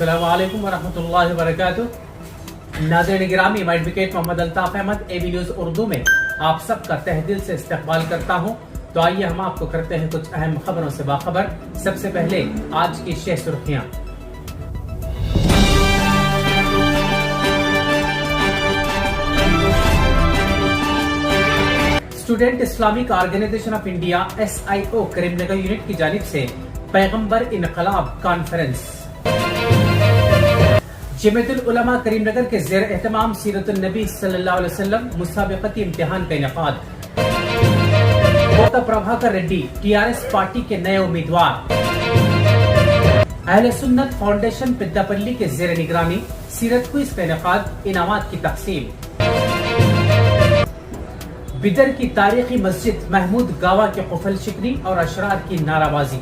अस्सलामु अलैकुम वरहमतुल्लाहि वबरकातुहू। नाज़रीन गिरामी, मैं advocate Mohammad Altaf Ahmed AB news Urdu में आप सबका तहे दिल से इस्तकबाल करता हूँ। तो आइए हम आपको करते हैं कुछ अहम खबरों से बाखबर। सबसे पहले आज की शेष सुर्खियाँ। Student Islamic organisation of India SIO Karimnagar unit की जानिब से पैगंबर इनकलाब कॉन्फ्रेंस। जमीयतुल उलमा करीमनगर के ज़ेर एहतमाम सीरतुन नबी सल्लल्लाहु अलैहि वसल्लम मुसाबिकती इम्तिहान का इनेकाद। कोटा प्रभाकर रेड्डी TRS पार्टी के नए उम्मीदवार। अहले सुन्नत फाउंडेशन पिद्दापल्ली के ज़ेर निगरानी सीरत क्विज़ का इनेकाद, इनामात की तकसीम। बिदर की तारीखी मस्जिद महमूद गावा के कुफल शिकनी और अशरार की नाराबाजी।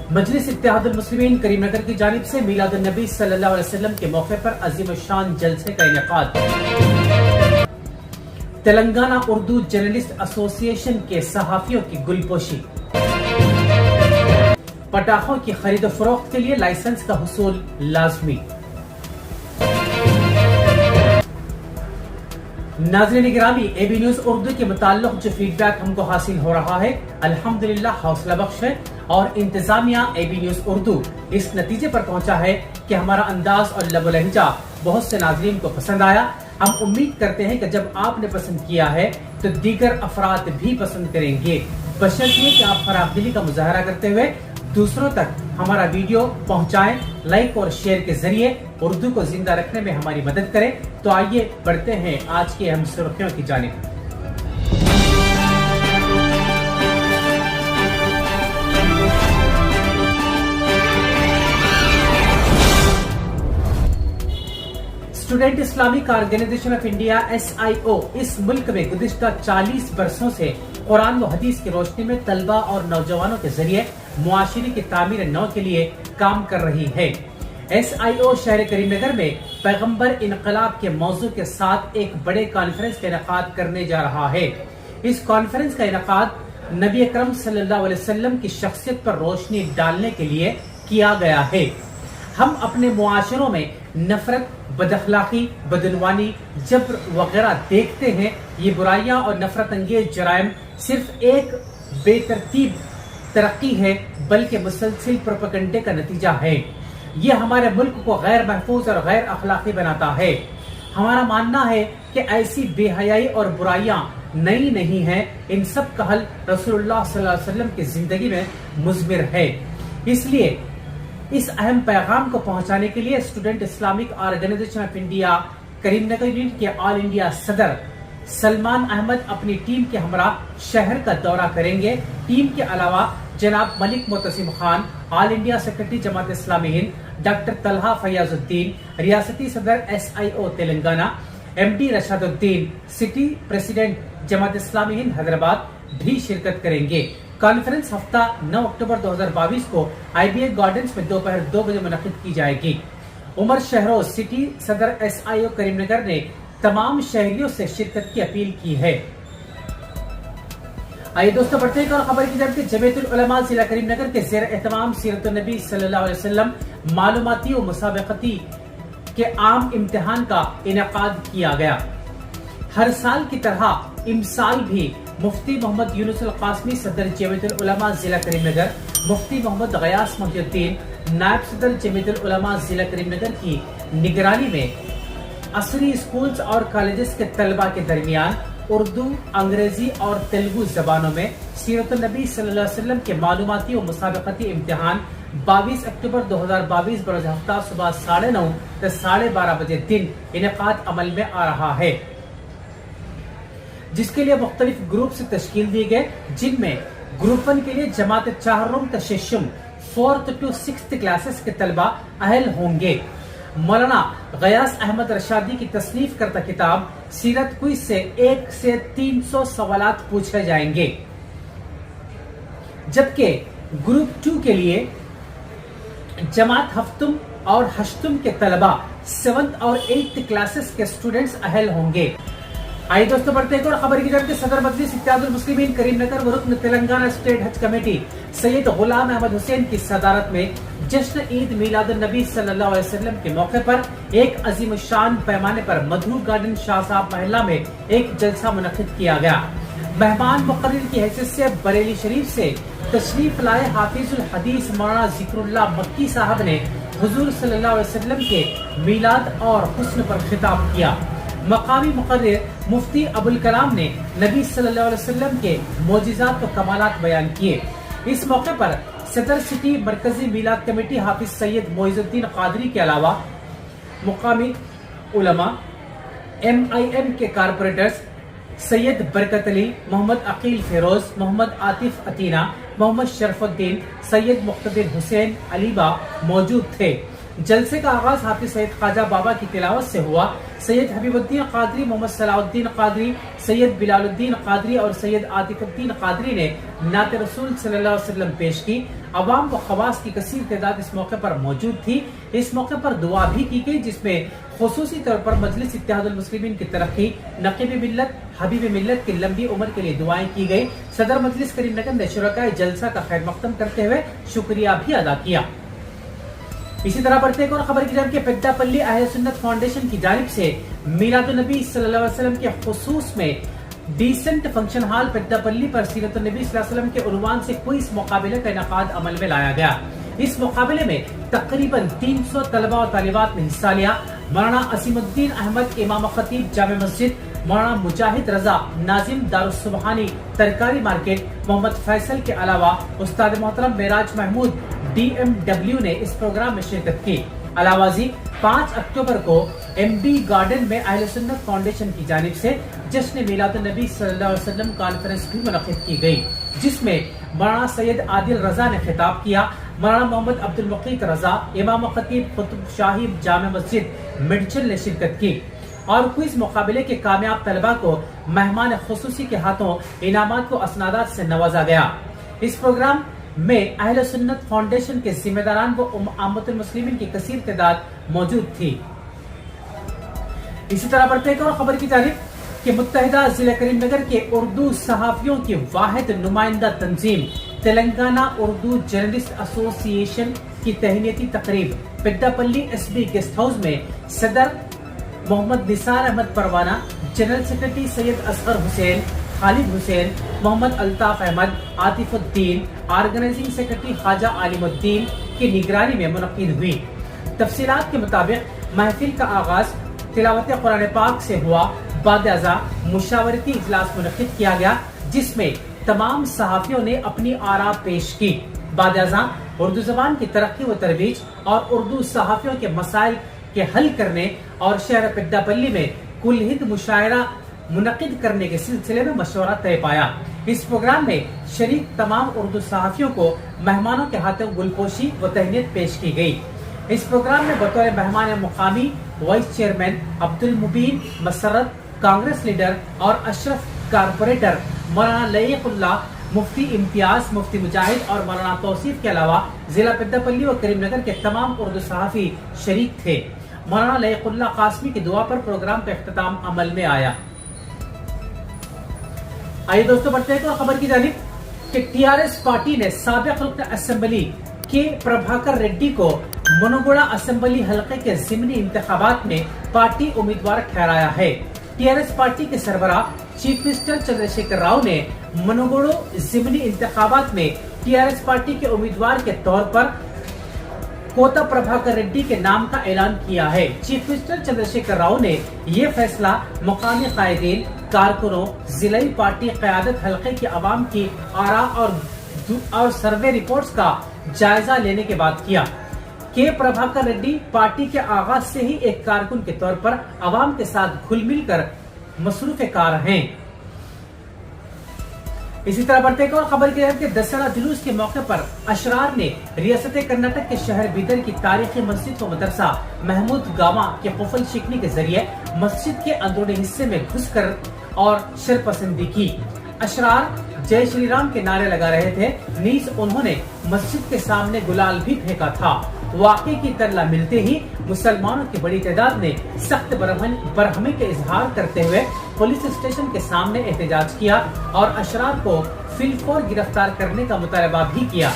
मजलिस इत्तेहादुल मुस्लिमीन करीमनगर की जानिब से मीलादुन नबी सल्लल्लाहु अलैहि वसल्लम के मौके पर अजीम शान जलसे का इनेकाद। तेलंगाना उर्दू जर्नलिस्ट एसोसिएशन के सहाफियों की गुलपोशी। पटाखों की खरीद फरोख्त के लिए लाइसेंस का हुसूल लाजमी। नाज़रीन गिरामी, एबी न्यूज़ उर्दू के मुताल्लिक़ जो फीडबैक हमको हासिल हो रहा है अल्हम्दुलिल्लाह हौसला बख्श है और इंतजामिया एबी न्यूज़ उर्दू इस नतीजे पर पहुंचा है कि हमारा अंदाज और लबो लहजा बहुत से नाज़रीन को पसंद आया। हम उम्मीद करते हैं कि जब आपने पसंद किया है तो दीगर अफराद भी पसंद करेंगे, बशर्ते कि आप फराखदिली का मुजाहरा करते हुए दूसरों तक हमारा वीडियो पहुंचाएं। लाइक और शेयर के जरिए उर्दू को जिंदा रखने में हमारी मदद करें। तो आइए बढ़ते हैं आज की अहम सुर्खियों की जानिब। Student Islamic organisation of India SIO इस मुल्क में गुज़िश्ता 40 बरसों से कुरान व हदीस की रोशनी में तलबा और नौजवानों के जरिए मुआशरे की तामीर नौ के लिए काम कर रही है। SIO शहर करीमनगर में पैगंबर इनकलाब के मौजू के साथ एक बड़े कॉन्फ्रेंस का इनेकाद करने जा रहा है। इस कॉन्फ्रेंस का इनेकाद नबी अकरम सल्लल्लाहु अलैहि वसल्लम की शख्सियत पर रोशनी डालने के लिए किया गया है। हम अपने मुआशरों में नफरत, बदअखलाकी, बदनवानी, जबर वगैरह देखते हैं। ये बुराइयां और नफरत अंगेज जराइम सिर्फ एक बेतरतीब तरक्की है बल्कि मुसलसिल प्रोपेगेंडे का नतीजा है। ये हमारे मुल्क को गैर महफूज और गैर अखलाकी बनाता है। हमारा मानना है कि ऐसी बेहयाई और बुराइयां नई नहीं हैं। इन सब का हल रसूलुल्लाह सल्लल्लाहु अलैहि वसल्लम की जिंदगी में मुज़मिर है। इसलिए इस अहम पैगाम को पहुंचाने के लिए student Islamic organisation of India Karimnagar unit के ऑल इंडिया सदर सलमान अहमद अपनी टीम के हमरा शहर का दौरा करेंगे। टीम के अलावा जनाब Malik Motasim Khan, all India secretary Jamaat Islami Hind, doctor Talha Fayazuddin, रियासती सदर SIO Telangana, MD Rashaduddin, city president Jamaat Islami Hind Hyderabad भी शिरकत करेंगे। कॉन्फ्रेंस हफ्ता 9 अक्टूबर 2022 को IBA गार्डन्स में दोपहर 2 बजे मुनक्किद की जाएगी। उमर शहरोज सिटी सदर SIO करीमनगर ने तमाम शहरियों से शिरकत की अपील की है। आइए दोस्तों बढ़ते हैं खबर की जानब। जमीयतुल उलमा जिला करीमनगर के ज़ेर एहतमाम सीरतुन नबी सल्लल्लाहु अलैहि वसल्लम मालूमाती और मुसाबिकती के आम इम्तिहान का इनेकाद किया गया। हर साल की तरह इमसाल भी मुफ्ती मोहम्मद यूनुस अल कासमी सदर जमीयतुल उलमा जिला करीमनगर, मुफ्ती मोहम्मद गयास मोहिउद्दीन नायब सदर जमीयतुल उलमा जिला करीमनगर की निगरानी में असरी स्कूल्स और कॉलेजेस के तलबा के दरमियान उर्दू, अंग्रेजी और तेलुगु जबानों में सीरतुन नबी सल्लल्लाहु अलैहि वसल्लम के मालूमाती और मुसाबिकती इम्तिहान 22 अक्टूबर 2022 बरोज हफ्ता सुबह 9:30 से 12:30 बजे दिन इनेकाद अमल में आ रहा है, जिसके लिए मुख्तलिफ ग्रुप से तश्कील दिए गए, जिनमें ग्रुप 1 के लिए जमात चाहरुम तशय्युम 4th to 6th क्लासेस के तलबा अहल होंगे। मौलाना गयास अहमद रशादी की तसनीफ करता किताब सीरत क्विज़ से 1 से 300 सवालात पूछे जाएंगे, जबकि ग्रुप 2 के लिए जमात हफ्तुम और हश्तुम के तलबा 7th और 8th क्लासेस के स्टूडेंट्स अहल होंगे। आइए दोस्तों बढ़ते हैं और खबर की जानब सदर मजलिस इत्तेहादुल मुस्लिमीन करीम नगर व रुकन तेलंगाना स्टेट हज कमेटी सैयद गुलाम अहमद हुसैन की सदारत में जश्न ईद मिलादुन नबी सल्लल्लाहु अलैहि वसल्लम के मौके पर एक अजीम शान पैमाने पर मधु गार्डन शाह साहब महल्ला में एक जलसा मुनक्किद किया गया। मेहमान मुकर्रर की हैसियत से बरेली शरीफ से तशरीफ लाए हाफिजुल हदीस मौलाना जिक्रुल्लाह मक्की साहब ने हुजूर सल्लल्लाहु अलैहि वसल्लम के मिलाद और हुस्न पर खिताब किया। मकामी मुकर्रर मुफ्ती अबुल कलाम ने नबी सल्लल्लाहु अलैहि वसल्लम के मोजिज़ात व कमालात बयान किए। इस मौके पर सदर सिटी मरकजी मिलाद कमेटी हाफिज सैयद मोइजुद्दीन कादरी के अलावा मुकामी उलमा, MIM के कारपोरेटर्स सैयद बरकत अली, मोहम्मद अकील फिरोज, मोहम्मद आतिफ अतीना, मोहम्मद शरफुद्दीन, सैयद मुख्तदिर हुसैन अलीबा मौजूद थे। जलसे का आगाज हाफिज सैयद ख्वाजा बाबा की तिलावत से हुआ। सैयद हबीबुद्दीन कादरी, मोहम्मद सलाउद्दीन कादरी, सैयद बिलालुद्दीन कादरी और सैयद आतिफुद्दीन कादरी ने नात रसूल सल्लल्लाहु अलैहि वसल्लम पेश की। अवाम व खवास की कसीर तादाद इस मौके पर मौजूद थी। इस मौके पर दुआ भी की गई, जिसमें खुसूसी तौर पर मजलिस इत्तेहादुल मुस्लिमीन की तरक्की, नकीब मिल्लत, हबीब मिल्लत की लंबी उम्र के लिए दुआएं की गई। सदर मजलिस करीम नगर ने शुरकाए जलसा का खैर मकदम करते हुए शुक्रिया भी अदा किया। इसी तरह बढ़ते एक और खबर की जानब के पेद्दापल्ली अहले सुन्नत फाउंडेशन की जानिब से मिलादुन नबी सल्लल्लाहु अलैहि वसल्लम के खुसूस में डिसेंट फंक्शन हॉल पेद्दापल्ली पर सीरतुन नबी सल्लल्लाहु अलैहि वसल्लम के उन्वान से क्विज मुकाबले का इनेकाद अमल में लाया गया। इस मुकाबले में तकरीबन 300 तलबा और तालिबात ने हिस्सा लिया। मौलाना असीमुद्दीन अहमद इमाम खतीब जामे मस्जिद, मौलाना मुजाहिद रजा नाजिम दारुस्सुबहानी तरकारी मार्केट, मोहम्मद फैसल के अलावा उस्ताद मोहतरम मेराज महमूद DMW ने इस प्रोग्राम में शिरकत की। अलावाजी 5 अक्टूबर को MB गार्डन में अहले सुन्नत फाउंडेशन की जानिब से जश्न मिलादुन नबी सल्लल्लाहु अलैहि वसल्लम कॉन्फ्रेंस भी मुनक्किद की गई, जिसमें मौलाना सैयद आदिल रजा ने खिताब किया। मौलाना मोहम्मद अब्दुल मुकीत रजा, इमाम खतीब कुतुब शाही जामे मस्जिद मिडचल ने शिरकत की और क्विज मुकाबले के कामयाब तलबा को मेहमान खुसूसी के हाथों इनामात व असनादात से नवाजा गया। इस प्रोग्राम में अहले सुन्नत फाउंडेशन के जिम्मेदारान व उम्मतुल मुस्लिमीन की कसीर तादाद मौजूद थी। इसी तरह बढ़ते एक और खबर की जानिब कि मुत्तहिदा जिला करीम नगर के उर्दू सहाफियों की वाहिद नुमाइंदा तंजीम तेलंगाना उर्दू जर्नलिस्ट एसोसिएशन की तहनीती तकरीब पेद्दापल्ली SB गेस्ट हाउस में सदर Mohammed Nisar Ahmed Parwana, general secretary Syed Asghar Hussain, Khalid Hussain, Mohammed Altaf Ahmed, Atifuddin, organising secretary Khwaja Alimuddin की निगरानी में मुनक्किद हुई। तफसीलात के मुताबिक महफिल का आगाज तिलावत कुरान पाक से हुआ। बाद अज़ा मुशावरती इजलास मुनक्किद किया गया, जिसमें तमाम सहाफियों ने अपनी आरा पेश की। बाद अज़ा उर्दू जबान की तरक्की व तरवीज और उर्दू सहाफियों के मसाइल के हल करने और शहर पेद्दापल्ली में कुलहिद मुशायरा मुनक्किद करने के सिलसिले में मशवरा तय पाया। इस प्रोग्राम में शरीक तमाम उर्दू सहाफियों को मेहमानों के हाथों गुलपोशी व तहनीत पेश की गई। इस प्रोग्राम में बतौर मेहमान मुकामी वाइस चेयरमैन अब्दुल मुबीन मसरत, कांग्रेस लीडर और अशरफ कारपोरेटर मौलाना लईकुल्लाह, मुफ्ती इम्तियाज, मुफ्ती मुजाहिद और मौलाना तौसीफ के अलावा जिला पेद्दापल्ली व करीम नगर के तमाम उर्दू सहाफी शरीक थे। मौलाना लईकुल्लाह कासमी की दुआ पर प्रोग्राम का इख्तिताम अमल में आया। आइए दोस्तों बढ़ते हैं तो खबर की जानिब कि TRS पार्टी ने साबिक रुकन असेंबली के प्रभाकर रेड्डी को मनोगुड़ा असेंबली हलके के ज़िमनी इंतखाबात में पार्टी उम्मीदवार ठहराया है। TRS पार्टी के सरबराह चीफ मिनिस्टर चंद्रशेखर राव ने मनोगुड़ा ज़िमनी इंतखाबात में TRS पार्टी के उम्मीदवार के तौर पर कोता प्रभाकर रेड्डी के नाम का ऐलान किया है। चीफ मिनिस्टर चंद्रशेखर राव ने ये फैसला मुकामी कायदीन, कारकुनों, जिलाई पार्टी क़यादत हलके की आवाम की आरा और सर्वे रिपोर्ट्स का जायजा लेने के बाद किया। के प्रभाकर रेड्डी पार्टी के आगाज से ही एक कारकुन के तौर पर आवाम के साथ घुल मिल कर मसरूफ कार हैं। इसी तरह बढ़ते एक और खबर की है कि दशहरा जुलूस के मौके पर अशरार ने रियासत कर्नाटक के शहर बीदर की तारीखी मस्जिद व मदरसा महमूद गामा के कुफल शिकनी के जरिए मस्जिद के अंदरूनी हिस्से में घुसकर और शरपसंदी की। अशरार जय श्री राम के नारे लगा रहे थे। नीज उन्होंने मस्जिद के सामने गुलाल भी फेंका था। واقعے کی اطلاع ملتے ہی مسلمانوں کی بڑی تعداد نے سخت برہمی کا اظہار کرتے ہوئے پولیس اسٹیشن کے سامنے احتجاج کیا اور اشرار کو فی الفور گرفتار کرنے کا مطالبہ بھی کیا۔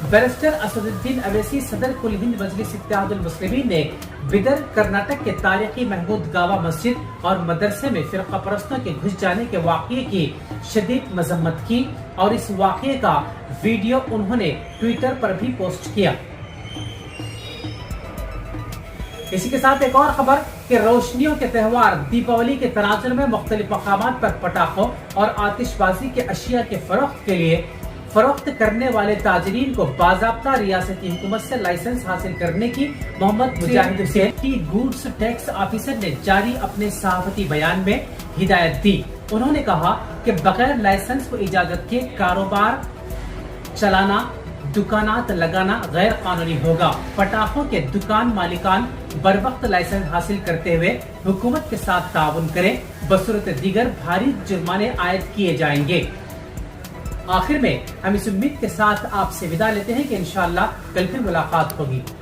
بیرسٹر اسد الدین اویسی صدر کل ہند مجلس اتحاد المسلمین نے بدر کرناٹک کے تاریخی محمود گاوا مسجد اور مدرسے میں فرقہ پرستوں کے گھس جانے کے واقعے کی شدید مذمت کی اور اس واقعے کا ویڈیو انہوں نے ٹویٹر پر بھی پوسٹ کیا۔ اسی کے ساتھ ایک اور خبر کہ روشنیوں کے تہوار دیپاولی کے تناظر میں مختلف مقامات پر پٹاخوں اور آتش بازی کے اشیاء کے فروخت کے لیے فروخت کرنے والے تاجرین کو باضابطہ ریاستی حکومت سے لائسنس حاصل کرنے کی محمد مجاہد حسین گوڈز ٹیکس آفیسر نے جاری اپنے صحافتی بیان میں ہدایت دی۔ انہوں نے کہا کہ بغیر لائسنس و اجازت کے کاروبار چلانا، دکانات لگانا غیر قانونی ہوگا۔ پٹاخوں کے دکان مالکان بروقت لائسنس حاصل کرتے ہوئے حکومت کے ساتھ تعاون کریں، بصورت دیگر بھاری جرمانے عائد کیے جائیں گے۔ آخر میں ہم اس امید کے ساتھ آپ سے وداع لیتے ہیں کہ انشاءاللہ کل پھر ملاقات ہوگی۔